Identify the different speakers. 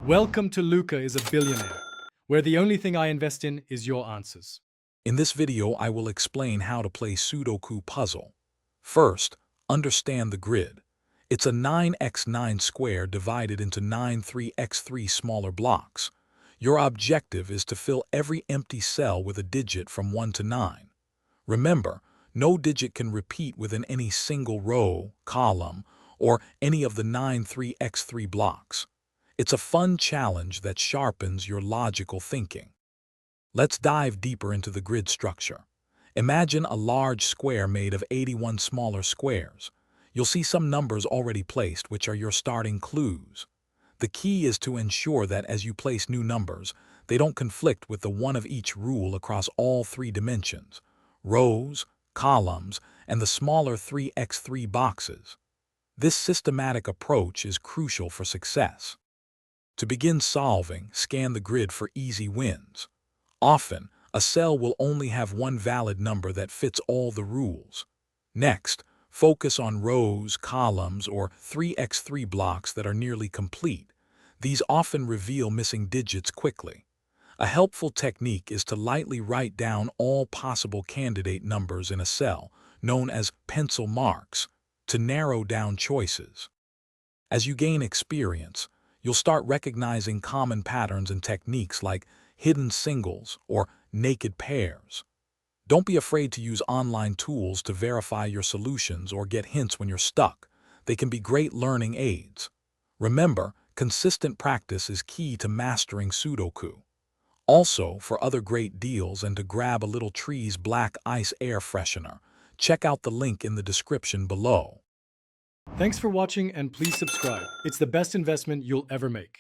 Speaker 1: Welcome to Luca is a Billionaire, where the only thing I invest in is your answers.
Speaker 2: In this video, I will explain how to play Sudoku puzzle. First, understand the grid. It's a 9x9 square divided into 9 3x3 smaller blocks. Your objective is to fill every empty cell with a digit from 1 to 9. Remember, no digit can repeat within any single row, column, or any of the 9 3x3 blocks. It's a fun challenge that sharpens your logical thinking. Let's dive deeper into the grid structure. Imagine a large square made of 81 smaller squares. You'll see some numbers already placed, which are your starting clues. The key is to ensure that as you place new numbers, they don't conflict with the one of each rule across all 3 dimensions: rows, columns, and the smaller 3x3 boxes. This systematic approach is crucial for success. To begin solving, scan the grid for easy wins. Often, a cell will only have one valid number that fits all the rules. Next, focus on rows, columns, or 3x3 blocks that are nearly complete. These often reveal missing digits quickly. A helpful technique is to lightly write down all possible candidate numbers in a cell, known as pencil marks, to narrow down choices. As you gain experience, you'll start recognizing common patterns and techniques like hidden singles or naked pairs. Don't be afraid to use online tools to verify your solutions or get hints when you're stuck. They can be great learning aids. Remember, consistent practice is key to mastering Sudoku. Also, for other great deals and to grab a little Tree's Black Ice air freshener, check out the link in the description below.
Speaker 1: Thanks for watching and please subscribe. It's the best investment you'll ever make.